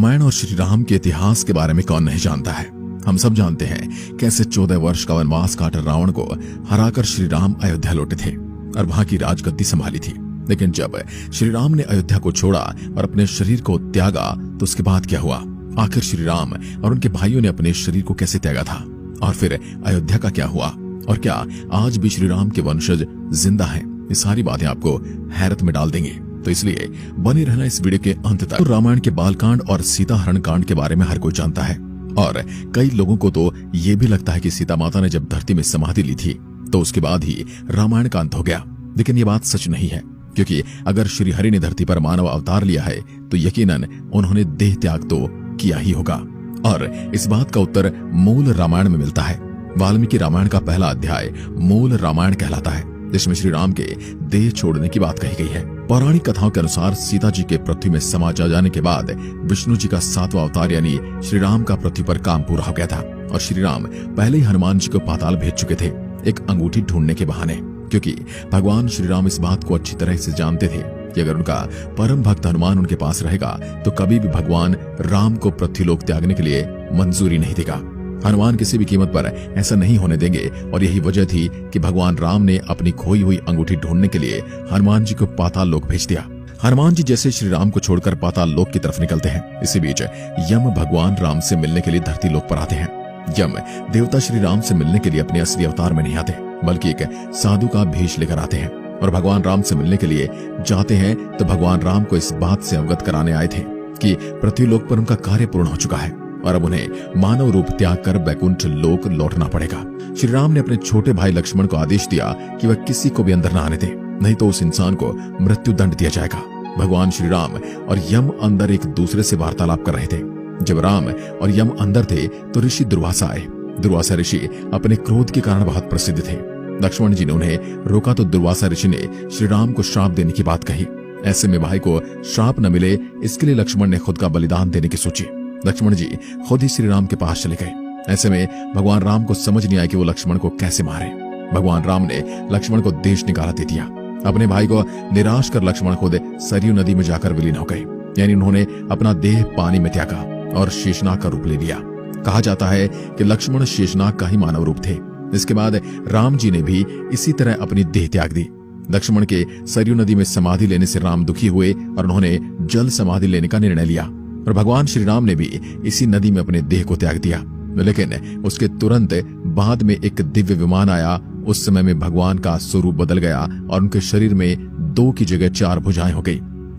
रामायण और श्री राम के इतिहास के बारे में कौन नहीं जानता है। हम सब जानते हैं कैसे 14 वर्ष का वनवास काटकर रावण को हराकर श्री राम अयोध्या लौटे थे और वहां की राजगद्दी संभाली थी। लेकिन जब श्री राम ने अयोध्या को छोड़ा और अपने शरीर को त्यागा तो उसके बाद क्या हुआ? आखिर श्री राम और उनके भाइयों ने अपने शरीर को कैसे त्यागा था? और फिर अयोध्या का क्या हुआ? और क्या आज भी श्री राम के वंशज जिंदा हैं? ये सारी बातें आपको हैरत में डाल देंगे, तो इसलिए बने रहना इस वीडियो के अंत तक। रामायण के बालकांड और सीता हरण कांड के बारे में हर कोई जानता है और कई लोगों को तो ये भी लगता है कि सीता माता ने जब धरती में समाधि ली थी तो उसके बाद ही रामायण का अंत हो गया। लेकिन ये बात सच नहीं है, क्योंकि अगर श्री हरि ने धरती पर मानव अवतार लिया है तो यकीनन उन्होंने देह त्याग तो किया ही होगा। और इस बात का उत्तर मूल रामायण में मिलता है। वाल्मीकि रामायण का पहला अध्याय मूल रामायण कहलाता है, जिसमें श्री राम के देह छोड़ने की बात कही गई है। पौराणिक कथाओं के अनुसार सीता जी के पृथ्वी में समा जाने के बाद विष्णु जी का 7वां अवतार यानी श्री राम का पृथ्वी पर काम पूरा हो गया था और श्री राम पहले ही हनुमान जी को पाताल भेज चुके थे एक अंगूठी ढूंढने के बहाने, क्योंकि भगवान श्री राम इस बात को अच्छी तरह से जानते थे कि अगर उनका परम भक्त हनुमान उनके पास रहेगा तो कभी भी भगवान राम को पृथ्वीलोक त्यागने के लिए मंजूरी नहीं देगा। हनुमान किसी भी कीमत पर ऐसा नहीं होने देंगे और यही वजह थी कि भगवान राम ने अपनी खोई हुई अंगूठी ढूंढने के लिए हनुमान जी को पाताल लोक भेज दिया। हनुमान जी जैसे श्री राम को छोड़कर पाताल लोक की तरफ निकलते हैं, इसी बीच यम भगवान राम से मिलने के लिए धरती लोक पर आते हैं। यम देवता श्री राम से मिलने के लिए अपने असली अवतार में नहीं आते, बल्कि एक साधु का भेष लेकर आते हैं और भगवान राम से मिलने के लिए जाते हैं तो भगवान राम को इस बात से अवगत कराने आए थे कि पृथ्वीलोक पर उनका कार्य पूर्ण हो चुका है और अब उन्हें मानव रूप त्याग कर बैकुंठ लोक लौटना पड़ेगा। श्री राम ने अपने छोटे भाई लक्ष्मण को आदेश दिया कि वह किसी को भी अंदर न आने दे, नहीं तो उस इंसान को मृत्यु दंड दिया जाएगा। भगवान श्री राम और यम अंदर एक दूसरे से वार्तालाप कर रहे थे। जब राम और यम अंदर थे तो ऋषि दुर्वासा आए। दुर्वासा ऋषि अपने क्रोध के कारण बहुत प्रसिद्ध थे। लक्ष्मण जी ने उन्हें रोका तो दुर्वासा ऋषि ने श्री राम को श्राप देने की बात कही। ऐसे में भाई को श्राप न मिले, इसके लिए लक्ष्मण ने खुद का बलिदान देने की सोची। लक्ष्मण जी खुद ही श्री राम के पास चले गए। ऐसे में भगवान राम को समझ नहीं आया कि वो लक्ष्मण को कैसे मारे। भगवान राम ने लक्ष्मण को देश निकाला दे दिया। अपने भाई को निराश कर लक्ष्मण खुद सरयू नदी में जाकर विलीन हो गए, यानी उन्होंने अपना देह पानी में त्यागा और शेषनाग का रूप ले लिया। कहा जाता है कि लक्ष्मण शेषनाग का ही मानव रूप थे। इसके बाद राम जी ने भी इसी तरह अपनी देह त्याग दी। लक्ष्मण के सरयू नदी में समाधि लेने से राम दुखी हुए और उन्होंने जल समाधि लेने का निर्णय लिया और भगवान श्री राम ने भी इसी नदी में अपने देह को त्याग दिया। लेकिन उसके तुरंत बाद में एक दिव्य विमान आया। उस समय में भगवान का स्वरूप बदल गया और उनके शरीर में 2 की जगह 4 भुजाएं हो गई।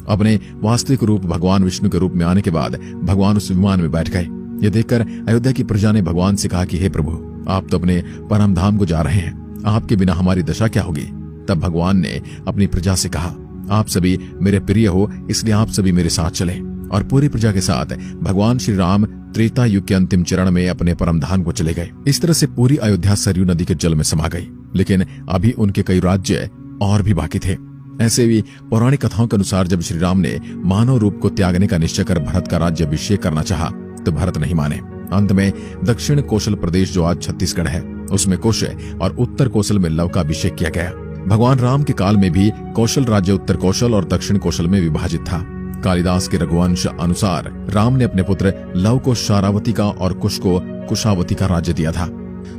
अपने वास्तविक रूप भगवान विष्णु के रूप में आने के बाद भगवान उस विमान में बैठ गए। ये देखकर अयोध्या की प्रजा ने भगवान से कहा कि हे प्रभु, आप तो अपने परम धाम को जा रहे हैं, आपके बिना हमारी दशा क्या होगी? तब भगवान ने अपनी प्रजा से कहा, आप सभी मेरे प्रिय हो, इसलिए आप सभी मेरे साथ चले। और पूरी प्रजा के साथ भगवान श्री राम त्रेता युग के अंतिम चरण में अपने परम धाम को चले गए। इस तरह से पूरी अयोध्या सरयू नदी के जल में समा गई। लेकिन अभी उनके कई राज्य और भी बाकी थे। ऐसे भी पौराणिक कथाओं के अनुसार जब श्री राम ने मानव रूप को त्यागने का निश्चय कर भरत का राज्य अभिषेक करना चाहा तो भरत नहीं माने। अंत में दक्षिण कौशल प्रदेश जो आज छत्तीसगढ़ है उसमें कुश और उत्तर कौशल में लव का अभिषेक किया गया। भगवान राम के काल में भी कौशल राज्य उत्तर कौशल और दक्षिण कौशल में विभाजित था। कालिदास के रघुवंश अनुसार राम ने अपने पुत्र लव को शारावती का और कुश को कुशावती का राज्य दिया था।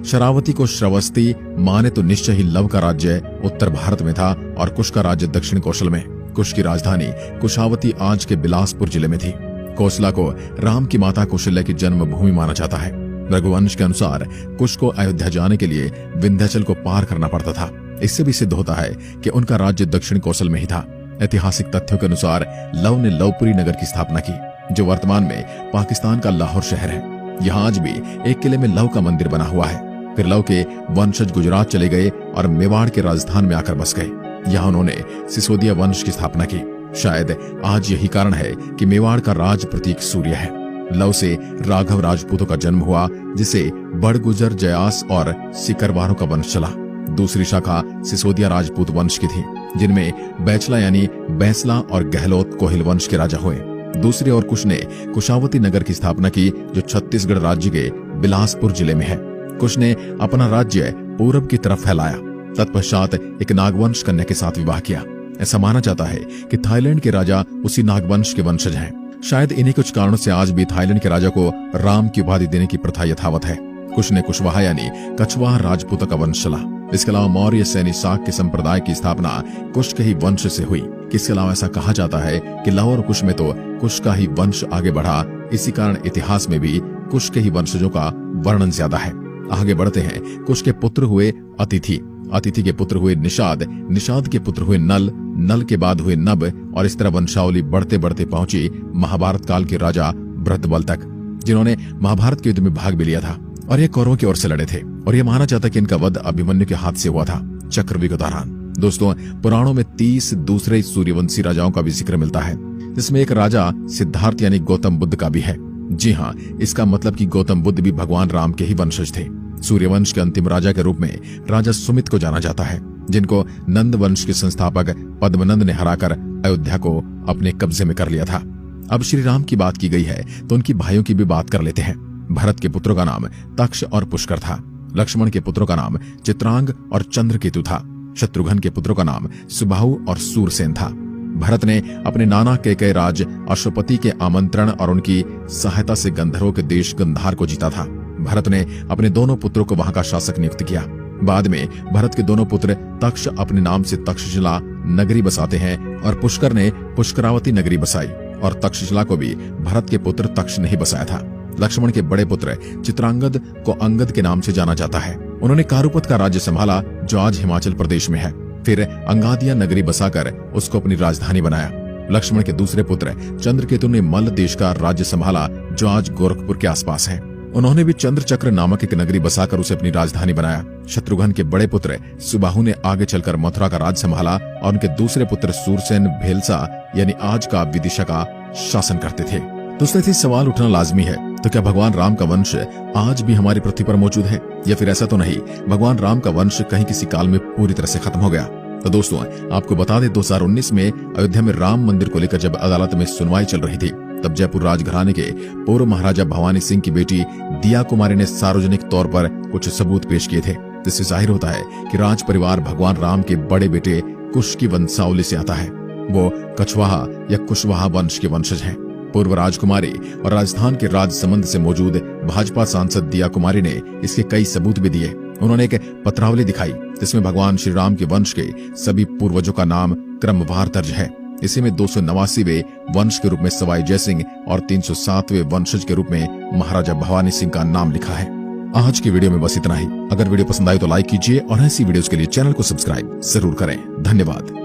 शरावती को श्रवस्ती माने तो निश्चय ही लव का राज्य उत्तर भारत में था और कुश का राज्य दक्षिण कौशल में। कुश की राजधानी कुशावती आज के बिलासपुर जिले में थी। कौशला को राम की माता कौशल्या की जन्मभूमि माना जाता है। रघुवंश के अनुसार कुश को अयोध्या जाने के लिए विंध्याचल को पार करना पड़ता था। इससे भी सिद्ध होता है कि उनका राज्य दक्षिण कौशल में ही था। ऐतिहासिक तथ्यों के अनुसार लव ने लवपुरी नगर की स्थापना की, जो वर्तमान में पाकिस्तान का लाहौर शहर है। यहाँ आज भी एक किले में लव का मंदिर बना हुआ है। फिर लव के वंशज गुजरात चले गए और मेवाड़ के राजस्थान में आकर बस गए। यहाँ उन्होंने सिसोदिया वंश की स्थापना की। शायद आज यही कारण है कि मेवाड़ का राज प्रतीक सूर्य है। लव से राघव राजपूतों का जन्म हुआ, जिसे बड़गुजर, जयास और सिकरवारों का वंश चला। दूसरी शाखा सिसोदिया राजपूत वंश की थी, जिनमें बैचला यानी बैसला और गहलोत कोहिल वंश के राजा हुए। दूसरी ओर कुश ने कुशावती नगर की स्थापना की, जो छत्तीसगढ़ राज्य के बिलासपुर जिले में है। कुश ने अपना राज्य पूरब की तरफ फैलाया। तत्पश्चात एक नागवंश कन्या के साथ विवाह किया। ऐसा माना जाता है कि थाईलैंड के राजा उसी नागवंश के वंशज हैं। शायद इन्हीं कुछ कारणों से आज भी थाईलैंड के राजा को राम की उपाधि देने की प्रथा यथावत है। कुश ने कुशवाहा यानी कछवाहा राजपूतों का वंश चला। इसके अलावा मौर्य सैनी शाक के संप्रदाय की स्थापना कुश के ही वंश से हुई। इसके अलावा ऐसा कहा जाता है कि लव और कुश में तो कुश का ही वंश आगे बढ़ा। इसी कारण इतिहास में भी कुश के ही वंशजों का वर्णन ज्यादा है। आगे बढ़ते हैं। कुश के पुत्र हुए अतिथि, अतिथि के पुत्र हुए निषाद, निषाद के पुत्र हुए नल, नल के बाद हुए नब, और इस तरह वंशावली बढ़ते बढ़ते पहुंची महाभारत काल के राजा भृतबल तक, जिन्होंने महाभारत के युद्ध में भाग भी लिया था और ये कौरवों की ओर से लड़े थे। और यह माना जाता कि इनका वध अभिमन्यु के हाथ से हुआ था चक्रव्यूह के दौरान। दोस्तों, पुराणों में 30 दूसरे सूर्यवंशी राजाओं का भी जिक्र मिलता है, जिसमें एक राजा सिद्धार्थ यानी गौतम बुद्ध का भी है। जी हाँ, इसका मतलब कि गौतम बुद्ध भी भगवान राम के ही वंशज थे। सूर्यवंश के अंतिम राजा के रूप में राजा सुमित को जाना जाता है, जिनको नंद वंश के संस्थापक पद्मनंद ने हराकर अयोध्या को अपने कब्जे में कर लिया था। अब श्री राम की बात की गई है तो उनकी भाइयों की भी बात कर लेते हैं। भरत के पुत्रों का नाम तक्ष और पुष्कर था। लक्ष्मण के पुत्रों का नाम चित्रांग और चंद्रकेतु था। शत्रुघ्न के पुत्रों का नाम सुबाहु और सूरसेन था। भरत ने अपने नाना कैकेयी राज अश्वपति के आमंत्रण और उनकी सहायता से गंधर्वों के देश गंधार को जीता था। भरत ने अपने दोनों पुत्रों को वहां का शासक नियुक्त किया। बाद में भरत के दोनों पुत्र तक्ष अपने नाम से तक्षशिला नगरी बसाते हैं और पुष्कर ने पुष्करावती नगरी बसाई, और तक्षशिला को भी भरत के पुत्र तक्ष ने ही बसाया था। लक्ष्मण के बड़े पुत्र चित्रांगद को अंगद के नाम से जाना जाता है। उन्होंने कारुपत का राज्य संभाला, जो आज हिमाचल प्रदेश में है। फिर अंगादिया नगरी बसाकर उसको अपनी राजधानी बनाया। लक्ष्मण के दूसरे पुत्र चंद्रकेतु ने मल्ल देश का राज्य संभाला, जो आज गोरखपुर के आसपास है। उन्होंने भी चंद्रचक्र नामक एक नगरी बसाकर उसे अपनी राजधानी बनाया। शत्रुघ्न के बड़े पुत्र सुबाहु ने आगे चलकर मथुरा का राज संभाला, और उनके दूसरे पुत्र सूरसेन भेलसा यानी आज का विदिशा का शासन करते थे। दोस्तों, ऐसे सवाल उठना लाजमी है, तो क्या भगवान राम का वंश आज भी हमारी पृथ्वी पर मौजूद है, या फिर ऐसा तो नहीं भगवान राम का वंश कहीं किसी काल में पूरी तरह से खत्म हो गया? तो दोस्तों, आपको बता दें 2019 में अयोध्या में राम मंदिर को लेकर जब अदालत में सुनवाई चल रही थी, तब जयपुर राजघराने के पूर्व महाराजा भवानी सिंह की बेटी दिया कुमारी ने सार्वजनिक तौर पर कुछ सबूत पेश किए थे, जिससे जाहिर होता है कि राज परिवार भगवान राम के बड़े बेटे कुश की वंशावली से आता है। वो कछवाहा या कुशवाहा वंश के वंशज हैं। पूर्व राजकुमारी और राजस्थान के राज संबंध से मौजूद भाजपा सांसद दिया कुमारी ने इसके कई सबूत भी दिए। उन्होंने एक पत्रावली दिखाई जिसमें भगवान श्री राम के वंश के सभी पूर्वजों का नाम क्रमवार दर्ज है। इसी में 289वें वंश के रूप में सवाई जयसिंह और 307वें वंशज के रूप में महाराजा भवानी सिंह का नाम लिखा है। आज की वीडियो में बस इतना ही। अगर वीडियो पसंद आई तो लाइक कीजिए और ऐसी वीडियोस के लिए चैनल को सब्सक्राइब जरूर करें। धन्यवाद।